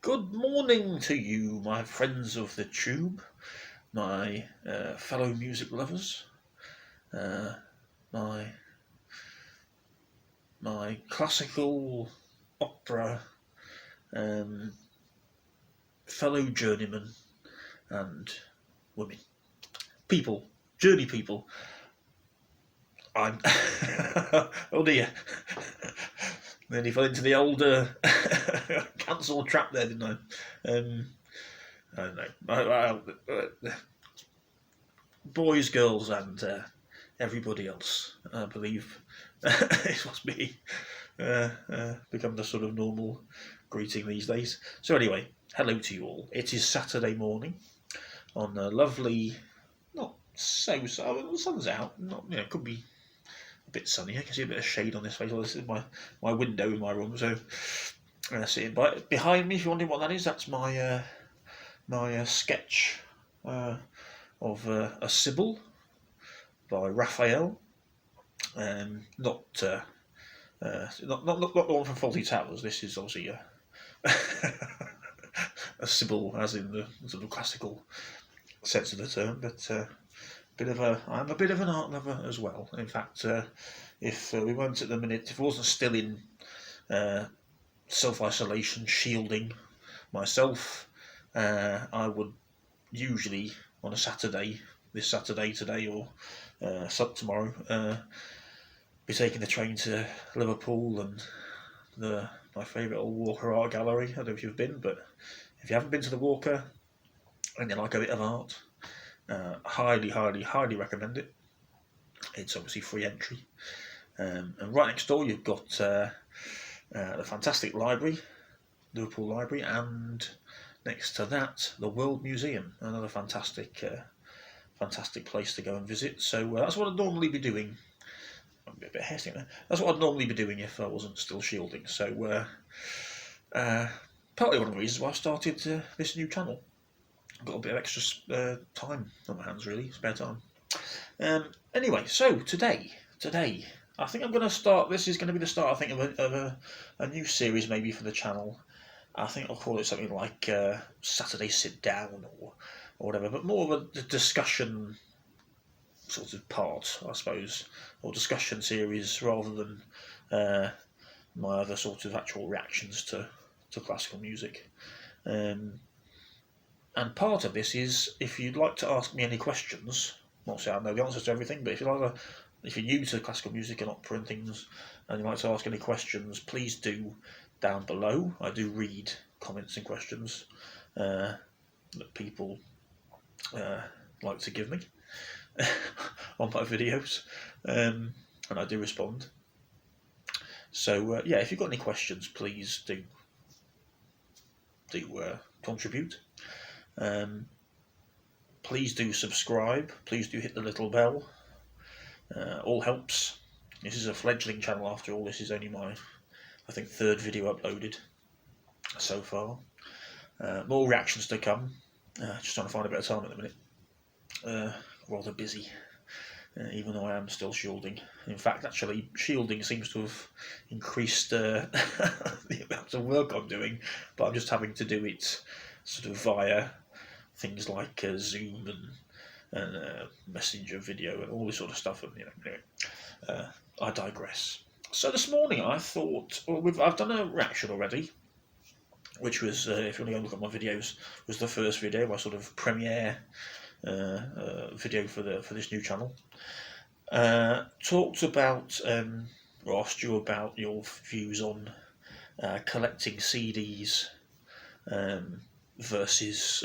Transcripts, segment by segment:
Good morning to you, my friends of the tube, my fellow music lovers, uh, my my classical opera um, fellow journeymen and women, people, journey people. I'm oh dear, nearly fell into the old cancel trap there, didn't I? I don't know. Boys, girls, and everybody else. I believe it must be become the sort of normal greeting these days. So anyway, hello to you all. It is Saturday morning on a lovely, not the sun's out. Not could be a bit sunny. I can see a bit of shade on this face. Well, this is my window in my room. So see it behind me. If you're wondering what that is, that's my sketch of a Sybil by Raphael. Not the one from Fawlty Towers. This is obviously a Sybil, as in the sort of classical sense of the term. But I'm a bit of an art lover as well. In fact, if we weren't at the minute, if I wasn't still in self-isolation, shielding myself, I would usually on a Saturday, this Saturday today or tomorrow, be taking the train to Liverpool and my favourite old Walker Art Gallery. I don't know if you've been, but if you haven't been to the Walker and you like a bit of art, highly, highly, highly recommend it. It's obviously free entry. And right next door you've got the fantastic library, Liverpool Library, and next to that the World Museum, another fantastic place to go and visit. So that's what I'd normally be doing. I'm a bit hesitant there. That's what I'd normally be doing if I wasn't still shielding. So partly one of the reasons why I started this new channel. I've got a bit of extra time on my hands, really, spare time. Anyway, so today, I think I'm going to start. This is going to be the start, I think, of a new series maybe for the channel. I think I'll call it something like Saturday Sit Down or whatever, but more of a discussion sort of part, I suppose, or discussion series rather than my other sort of actual reactions to classical music. And part of this is, if you'd like to ask me any questions, not say I know the answers to everything, but if you're new to classical music and opera and things, and you'd like to ask any questions, please do down below. I do read comments and questions that people like to give me on my videos, and I do respond. So if you've got any questions, please do contribute. Please do subscribe. Please do hit the little bell. All helps. This is a fledgling channel after all. This is only my, I think, third video uploaded so far. More reactions to come. Just trying to find a bit of time at the minute. Rather busy, even though I am still shielding. In fact, actually, shielding seems to have increased the amount of work I'm doing, but I'm just having to do it sort of via things like Zoom and Messenger video and all this sort of stuff. And anyway, I digress. So this morning I thought, I've done a reaction already, which was, if you want to go look at my videos, was the first video, my sort of premiere video for this new channel. Talked about, or asked you about your views on collecting CDs versus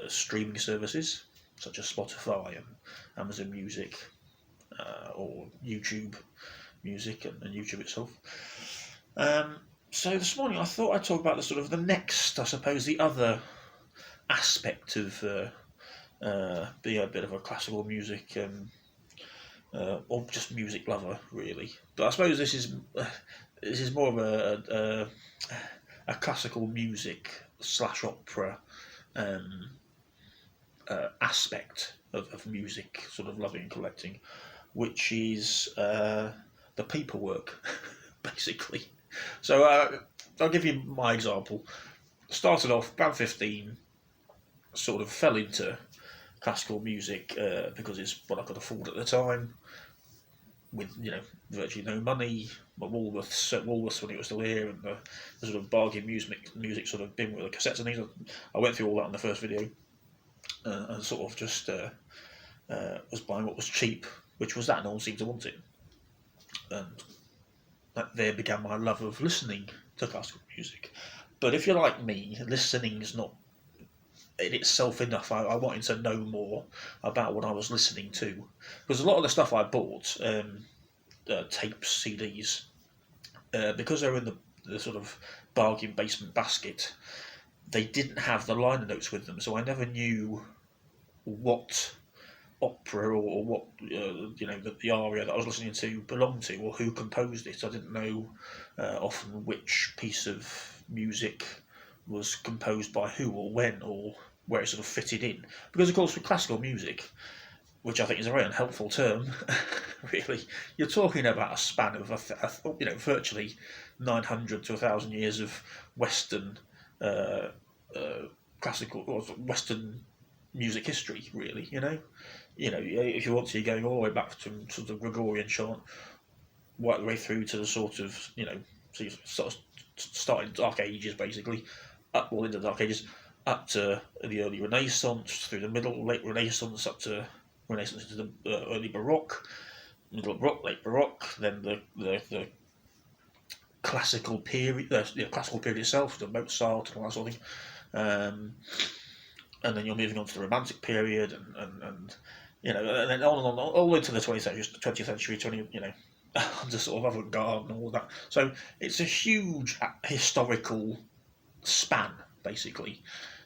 streaming services such as Spotify and Amazon Music or YouTube Music and YouTube itself. So this morning I thought I'd talk about the next, I suppose, the other aspect of being a bit of a classical music or just music lover, really. But I suppose this is more of a classical music / opera aspect of music, sort of loving and collecting, which is the paperwork, basically. So I'll give you my example. started off about 15, sort of fell into classical music because it's what I could afford at the time, with virtually no money. But Woolworths when it was still here, and the sort of bargain music sort of bin with the cassettes and things. I went through all that in the first video, and sort of just was buying what was cheap, which was that, and no one seemed to want it. And that there began my love of listening to classical music. But if you're like me, listening is not in itself enough. I wanted to know more about what I was listening to, because a lot of the stuff I bought, tapes, CDs, because they were in the sort of bargain basement basket, they didn't have the liner notes with them, so I never knew what opera or what the aria that I was listening to belonged to, or who composed it. I didn't know often which piece of music was composed by who or when, or where it sort of fitted in. Because of course with classical music, which I think is a very unhelpful term, really, you're talking about a span of virtually 900 to 1,000 years of Western classical or Western music history, really. If you want to, you're going all the way back to sort of Gregorian chant, right the way through to the sort of so you sort of start in Dark Ages, basically, into the Dark Ages, up to the early Renaissance, through the middle, late Renaissance, up to Renaissance into the early Baroque, middle Baroque, late Baroque, then the classical period, classical period itself, the Mozart and all that sort of thing, and then you're moving on to the Romantic period, and then on and on, all the way to the 20th century, under sort of avant-garde and all that. So it's a huge historical span, basically.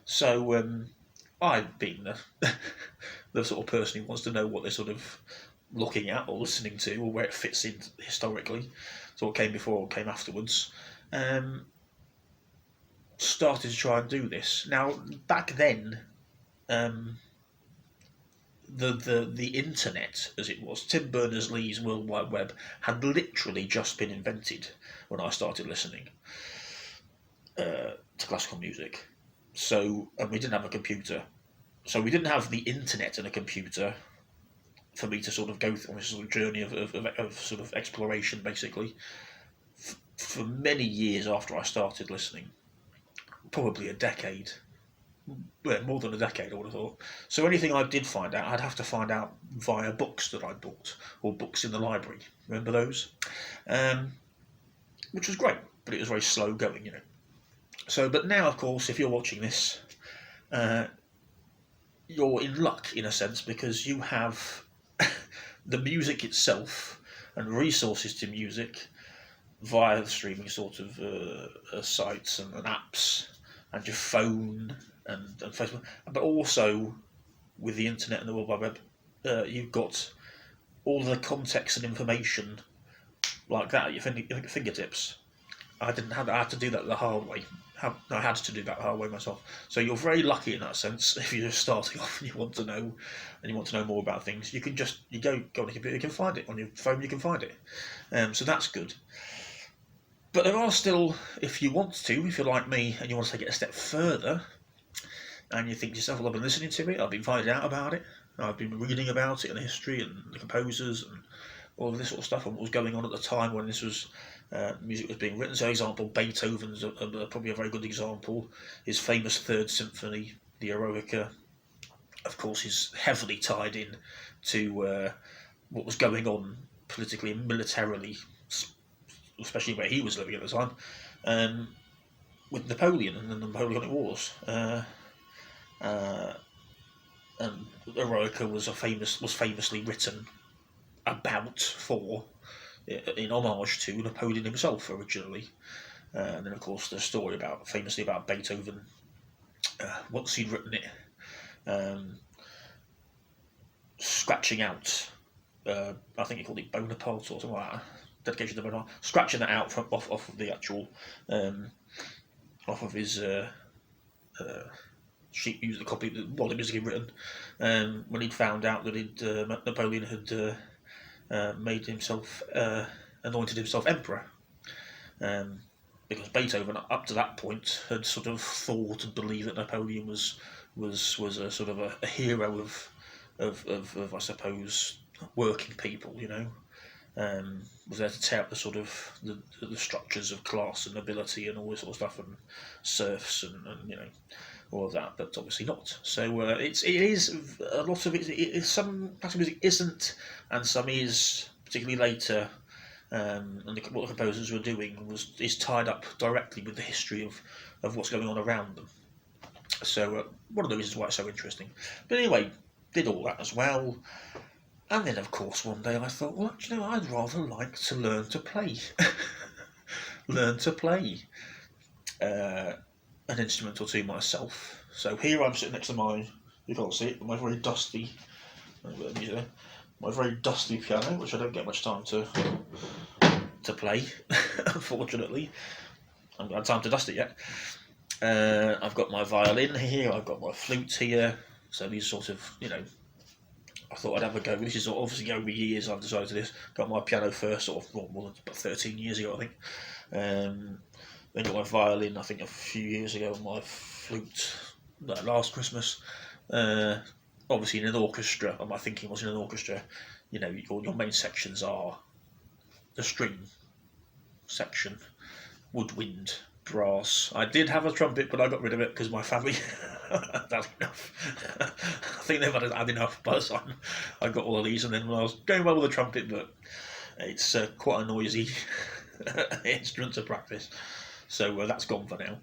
So I've been the sort of person who wants to know what they're sort of looking at or listening to, or where it fits in historically. So what came before or came afterwards. Started to try and do this. Now, back then, the internet, as it was, Tim Berners-Lee's World Wide Web, had literally just been invented when I started listening to classical music. So, and we didn't have a computer. So we didn't have the internet and a computer for me to sort of go through this sort of journey of sort of exploration, basically. For many years after I started listening, probably a decade, more than a decade, I would have thought. So anything I did find out, I'd have to find out via books that I bought, or books in the library. Remember those? Which was great, but it was very slow going, So, but now, of course, if you're watching this, you're in luck, in a sense, because you have the music itself and resources to music via the streaming sort of sites and apps, and your phone and Facebook, but also with the internet and the World Wide Web, you've got all the context and information like that at your fingertips. I didn't have that. I had to do that the hard way. I had to do that the hard way myself. So you're very lucky in that sense. If you're just starting off and you want to know more about things, you can just go on the computer, you can find it on your phone, you can find it. So that's good. But there are still, if you want to, if you're like me and you want to take it a step further, and you think to yourself, well, I've been listening to it, I've been finding out about it, I've been reading about it and the history and the composers and all of this sort of stuff, and what was going on at the time when this was music was being written. So, for example, Beethoven's probably a very good example. His famous Third Symphony, the Eroica, of course, is heavily tied in to what was going on politically and militarily, especially where he was living at the time, with Napoleon and the Napoleonic Wars. And Eroica was famously written in homage to Napoleon himself originally. And then, of course, the story famously about Beethoven, once he'd written it, scratching out, I think he called it Bonaparte or something like that, dedication to Bonaparte, scratching that out off of the actual, off of his sheet music, the copy of what the music he'd written, when he'd found out that Napoleon had made himself, anointed himself emperor, because Beethoven up to that point had sort of thought and believed that Napoleon was a sort of a hero of I suppose working people, was there to tear up the sort of the structures of class and nobility and all this sort of stuff, and serfs and all of that, but obviously not. So it is a lot of it. Some classical music isn't, and some is, particularly later. And what the composers were doing is tied up directly with the history of what's going on around them. So one of the reasons why it's so interesting. But anyway, did all that as well. And then, of course, one day I thought, well, I'd rather like to learn to play. Learn to play an instrument or two myself. So here I'm sitting next to you can't see it, but my very dusty piano, which I don't get much time to play, unfortunately. I haven't had time to dust it yet. I've got my violin here, I've got my flute here, so these sort of, I thought I'd have a go. This is obviously over years I've decided to this. Got my piano first, more than about 13 years ago, I think. Then got my violin, I think, a few years ago, and my flute last Christmas. Obviously in an orchestra, my thinking was in an orchestra, your main sections are the string section, woodwind, brass. I did have a trumpet, but I got rid of it because my family had enough. I think they've had enough by the time I got all of these, and then when I was going well with the trumpet, but it's quite a noisy instrument to practice. So that's gone for now.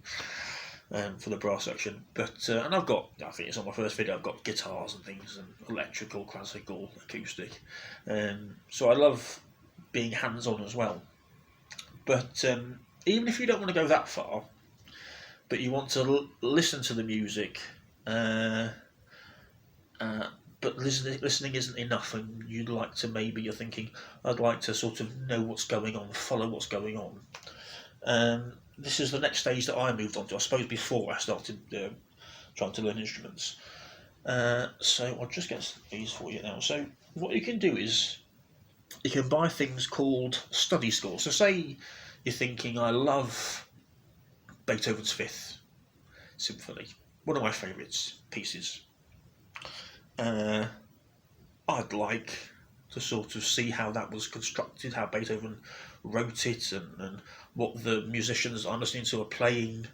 For the brass section, but and I think it's on my first video, I've got guitars and things, and electrical, classical, acoustic, so I love being hands-on as well. But even if you don't want to go that far, but you want to listen to the music, but listening isn't enough, and you're thinking, I'd like to sort of know what's going on, follow what's going on. This is the next stage that I moved on to, I suppose, before I started trying to learn instruments. So I'll just get these for you now. So what you can do is you can buy things called study scores. So say you're thinking, I love Beethoven's Fifth Symphony, one of my favourite pieces. I'd like to sort of see how that was constructed, how Beethoven wrote it, and what the musicians I'm listening to are playing,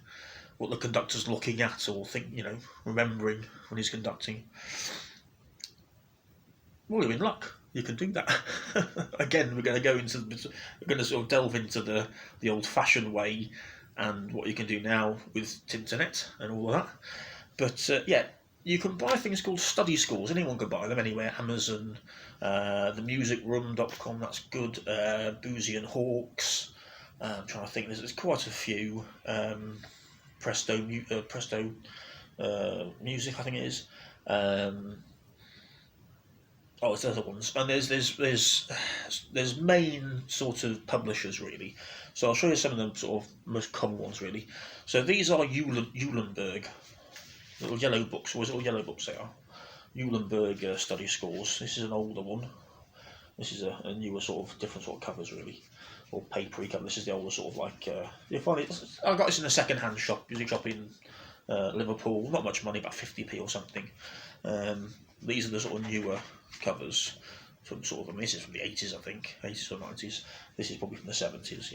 what the conductor's looking at or remembering when he's conducting. Well, you're in luck. You can do that. Again, we're going to sort of delve into the old-fashioned way and what you can do now with Tinternet and all of that. But you can buy things called study scores. Anyone can buy them anywhere. Amazon, themusicroom.com, that's good. Boozy and Hawks. I'm trying to think. There's quite a few. Presto Music, I think it is. There's other ones, and there's main sort of publishers really. So I'll show you some of the sort of most common ones really. So these are Eulenberg little yellow books, or little yellow books they are. Eulenberg study scores. This is an older one. This is a newer sort of different sort of covers really, or papery cover. This is the older sort of like. You find it. I got this in a second-hand shop, music shop in Liverpool. Not much money, about 50p or something. These are the sort of newer covers from sort of. This is from the 80s, I think, 80s or 90s. This is probably from the 70s,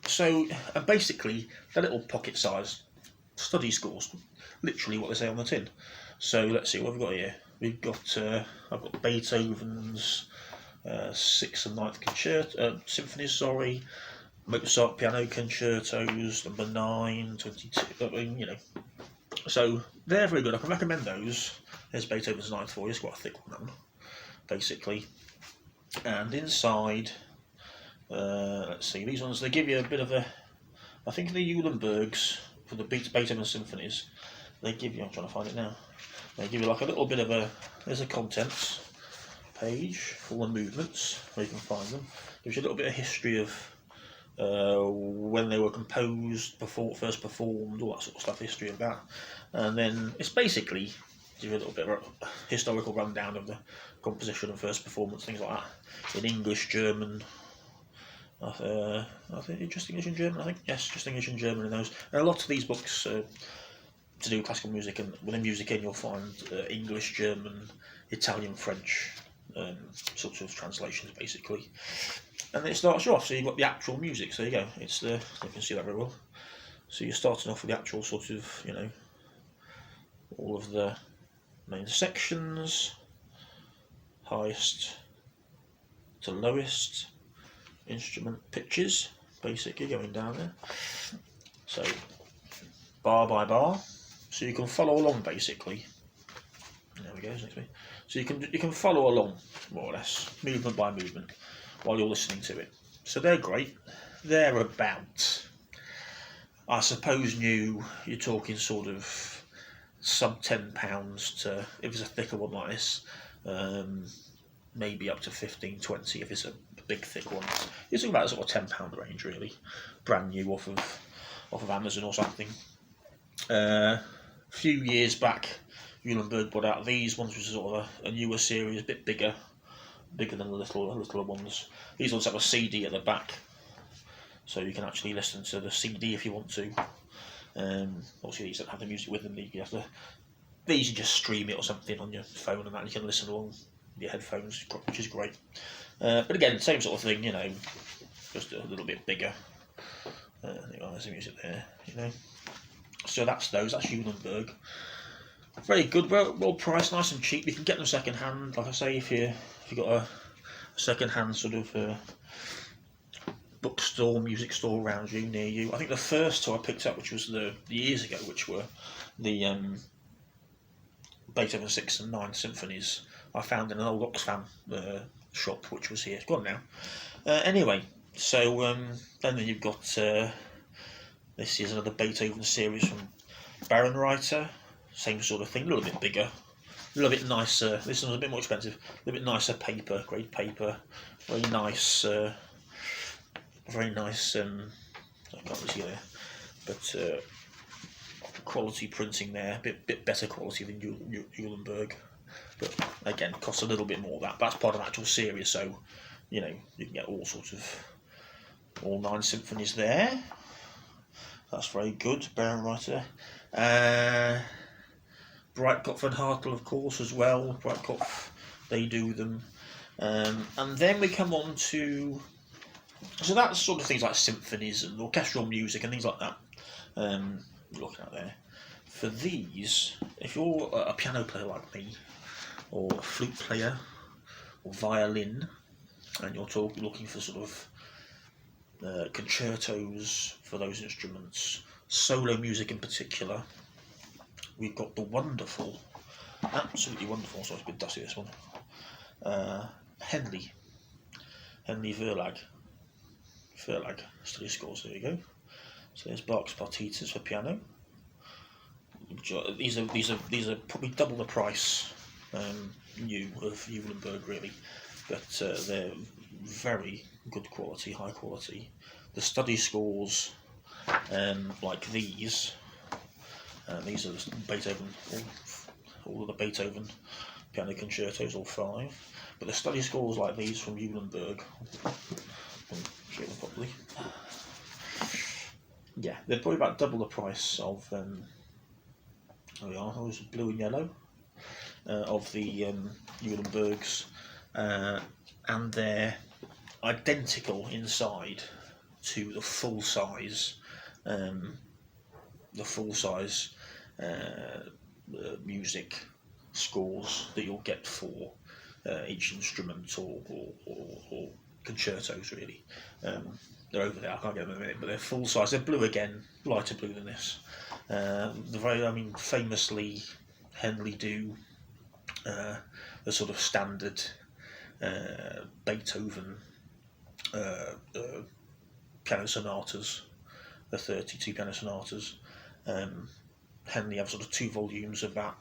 So basically, they're little pocket-sized study scores, literally what they say on the tin. So let's see what we've got here. We've got I've got Beethoven's 6th and 9th concerto symphonies. Sorry, Mozart piano concertos, number 9, 22. So they're very good. I can recommend those. There's Beethoven's 9th for you. It's quite a thick one, basically. And inside, let's see, these ones, they give you a bit of a. I think the Eulenbergs for the Beethoven symphonies, they give you. I'm trying to find it now. They give you like a little bit of a. There's a contents page for the movements where you can find them. Gives you a little bit of history of when they were composed, first performed, all that sort of stuff, history of that. And then it's basically give you a little bit of a historical rundown of the composition and first performance, things like that, in English, German, I think just English and German. I think yes, just English and German in those. And a lot of these books to do classical music, and within music in you'll find English, German, Italian, French, sorts of translations basically. And then it starts you off, so you've got the actual music. So there you go. It's the you can see that very well. So you're starting off with the actual sort of all of the main sections, highest to lowest instrument pitches, basically going down there. So bar by bar, so you can follow along basically. There we go. Next bit. So you can follow along more or less, movement by movement, while you're listening to it. So they're great. They're about, I suppose, you're talking sort of sub £10 to, if it's a thicker one like this, maybe up to 15, 20 if it's a big thick one. You're talking about a sort of £10 range really, brand new off of Amazon or something. A few years back, Eulenberg brought out these ones, which is sort of a newer series, a bit bigger than the littler ones. These ones have a CD at the back, so you can actually listen to the CD if you want to. Obviously these don't have the music with them. These you just stream it or something on your phone, and that you can listen along with your headphones, which is great. But again, same sort of thing, just a little bit bigger. There's the music there, So that's those. That's Eulenberg. Very good, well priced, nice and cheap. You can get them second hand. Like I say, if you got a second hand sort of bookstore, music store around you, near you. I think the first two I picked up, which was the years ago, which were the Beethoven 6 and 9 symphonies, I found in an old Oxfam shop, which was here. It's gone now. Anyway, so then you've got this is another Beethoven series from Bärenreiter. Same sort of thing, a little bit bigger, a little bit nicer. This one's a bit more expensive, a little bit nicer paper, grade paper, very nice. I can't really see there, but quality printing there, bit better quality than Eulenberg, but again costs a little bit more. That's part of the actual series, so you can get all sorts of all 9 symphonies there. That's very good, Bärenreiter. Breitkopf and Hartel, of course, as well. Breitkopf, they do them. And then we come on to... So that's sort of things like symphonies and orchestral music and things like that. Looking at there. For these, if you're a piano player like me, or a flute player, or violin, and you're looking for sort of concertos for those instruments, solo music in particular, we've got the wonderful, absolutely wonderful, sorry it's a bit dusty this one, Henle Verlag study scores, there you go. So there's Bach's partitas for piano. These are probably double the price new of Eulenberg really, but they're very good quality, high quality. The study scores like these are the Beethoven, all of the Beethoven piano concertos, all 5. But the study scores like these from Eulenberg, show them properly. Yeah, they're probably about double the price of. There we are. Those blue and yellow of the Eulenbergs, and they're identical inside to the full size. Music scores that you'll get for each instrument or concertos really. They're over there, I can't get them in a minute, but they're full size. They're blue again, lighter blue than this. Famously Henle do the sort of standard Beethoven piano sonatas, the 32 piano sonatas. Henle have sort of 2 volumes of about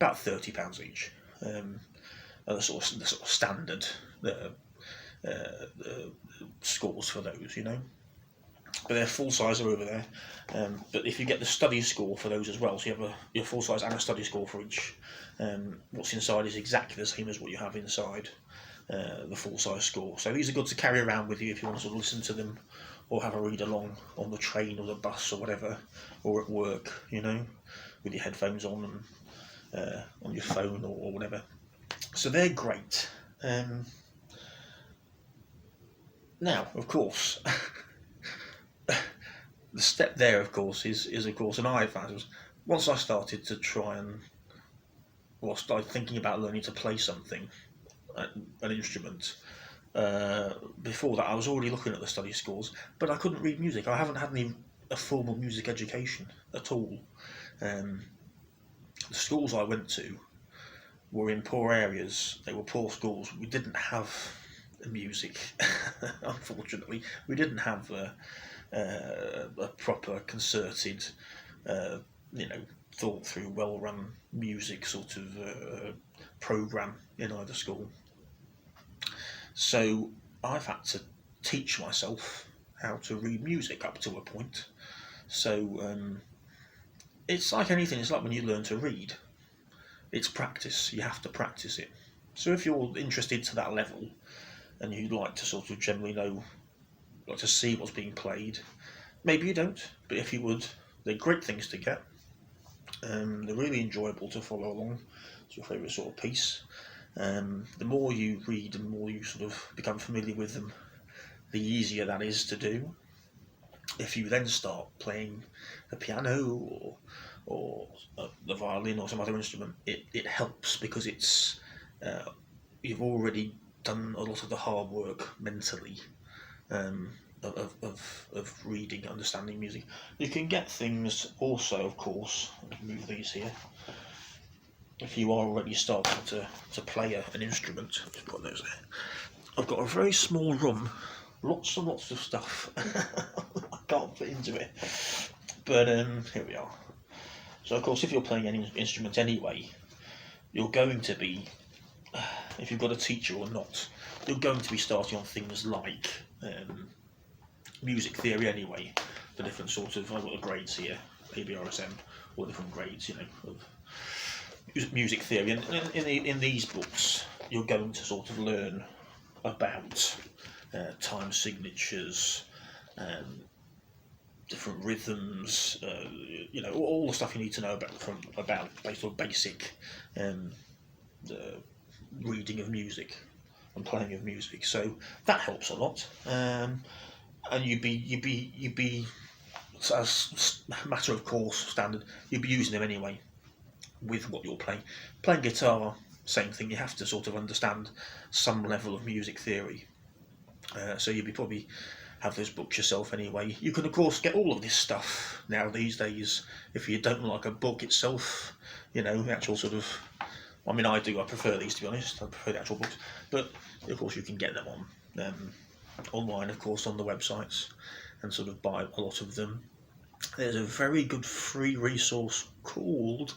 £30 each. The sort of standard scores for those, But their full size are over there. But if you get the study score for those as well, so you have your full size and a study score for each, what's inside is exactly the same as what you have inside. the full-size score. So these are good to carry around with you if you want to sort of listen to them or have a read along on the train or the bus or whatever, or at work, with your headphones on and on your phone or whatever. So they're great. Now, of course, the step there, of course, is of course an iPad. Once I started to try and, started thinking about learning to play something, an instrument. Before that, I was already looking at the study schools, but I couldn't read music. I haven't had a formal music education at all. The schools I went to were in poor areas. They were poor schools. We didn't have music, unfortunately. We didn't have a proper concerted, thought through, well-run music sort of program in either school. So I've had to teach myself how to read music up to a point. So it's like anything. It's like when you learn to read. It's practice. You have to practice it. So if you're interested to that level and you'd like to sort of generally like to see what's being played, maybe you don't, but if you would, they're great things to get. They're really enjoyable to follow along. It's your favourite sort of piece. The more you read and the more you sort of become familiar with them, the easier that is to do. If you then start playing the piano or the violin or some other instrument, it helps because it's you've already done a lot of the hard work mentally of reading, understanding music. You can get things also, of course. Let me move these here. If you are already starting to play an instrument, just put those there. I've got a very small room, lots and lots of stuff. I can't fit into it, but here we are. So of course, if you're playing any instrument anyway, you're going to be, if you've got a teacher or not, you're going to be starting on things like music theory anyway. The different sorts of, I've got the grades here, ABRSM, all different grades, of music theory. And in these books, you're going to sort of learn about time signatures, different rhythms, all the stuff you need to know about based on basic reading of music and playing of music. So that helps a lot. And you'd be as a matter of course standard, you'd be using them anyway with what you're playing. Playing guitar, same thing. You have to sort of understand some level of music theory. So you'd be probably have those books yourself anyway. You can of course get all of this stuff now these days if you don't like a book itself. The actual sort of. I mean, I do. I prefer these, to be honest. I prefer the actual books, but of course you can get them on online, of course, on the websites, and sort of buy a lot of them. There's a very good free resource called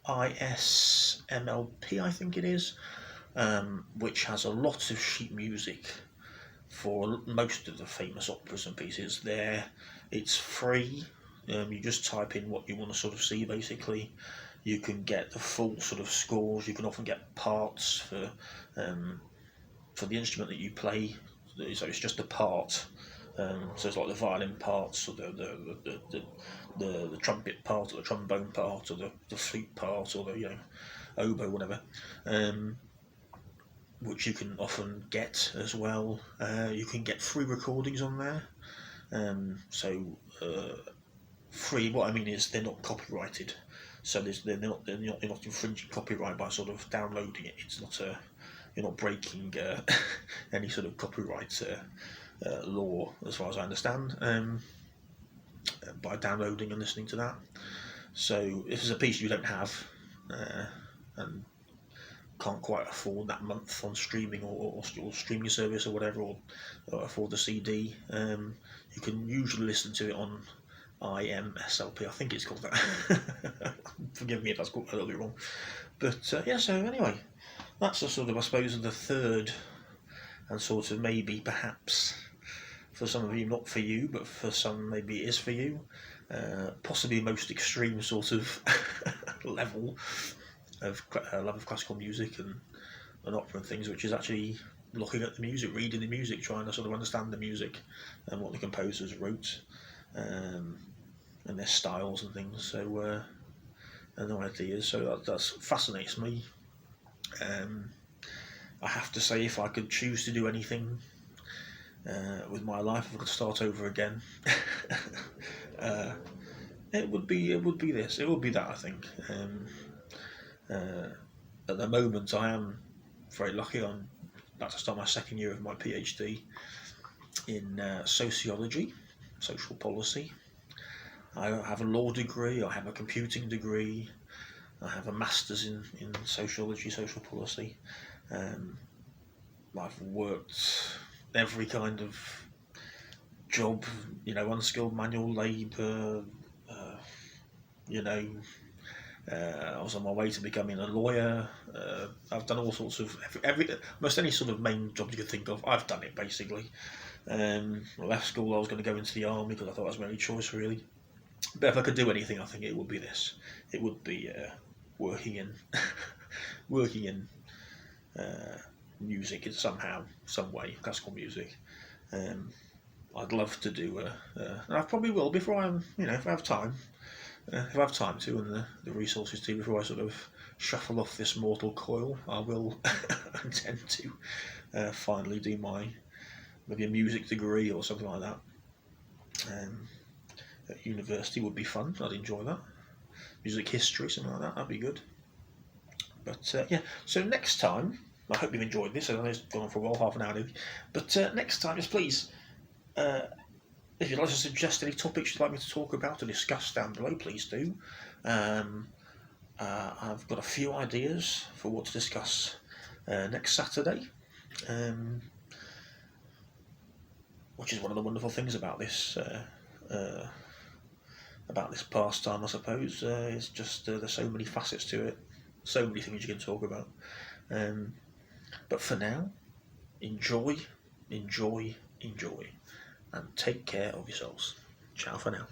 ISMLP, I think it is, which has a lot of sheet music for most of the famous operas and pieces. There, it's free. You just type in what you want to sort of see, basically. You can get the full sort of scores. You can often get parts for the instrument that you play. So it's just a part. So it's like the violin parts, or the trumpet part, or the trombone part, or the flute part, or the oboe, whatever, which you can often get as well. You can get free recordings on there. Free. What I mean is they're not copyrighted, so they're not infringing copyright by sort of downloading it. It's not you're not breaking any sort of copyright law, as far as I understand, by downloading and listening to that. So if there's a piece you don't have and can't quite afford that month on streaming or streaming service or whatever, or afford the CD, you can usually listen to it on IMSLP, I think it's called that. Forgive me if that's got a little bit wrong. But so anyway, that's a sort of, I suppose, the third, and sort of maybe perhaps for some of you not for you, but for some maybe it is for you, possibly most extreme sort of level of love of classical music and an opera and things, which is actually looking at the music, reading the music, trying to sort of understand the music and what the composers wrote, and their styles and things. So and their ideas. So that fascinates me. I have to say, if I could choose to do anything with my life, if I could start over again, it would be this. It would be that, I think. At the moment, I am very lucky. I'm about to start my second year of my PhD in sociology, social policy. I have a law degree. I have a computing degree. I have a master's in sociology, social policy. I've worked every kind of job, unskilled manual labour. I was on my way to becoming a lawyer. I've done all sorts of almost any sort of main job you could think of. I've done it basically. I left school. I was going to go into the army because I thought that was my only choice really. But if I could do anything, I think it would be this. It would be working in working in music in somehow, some way, classical music. I'd love to do, and I probably will before I'm, if I have time. If I have time to and the resources to before I sort of shuffle off this mortal coil, I will intend to finally do maybe a music degree or something like that. At university would be fun. I'd enjoy that. Music history, something like that. That'd be good. But yeah, so next time, I hope you've enjoyed this. I know it's gone on for a while, half an hour. But next time, just please, if you'd like to suggest any topics you'd like me to talk about or discuss down below, please do. I've got a few ideas for what to discuss next Saturday, which is one of the wonderful things about this pastime, I suppose. It's just there's so many facets to it, so many things you can talk about. But for now, enjoy, and take care of yourselves. Ciao for now.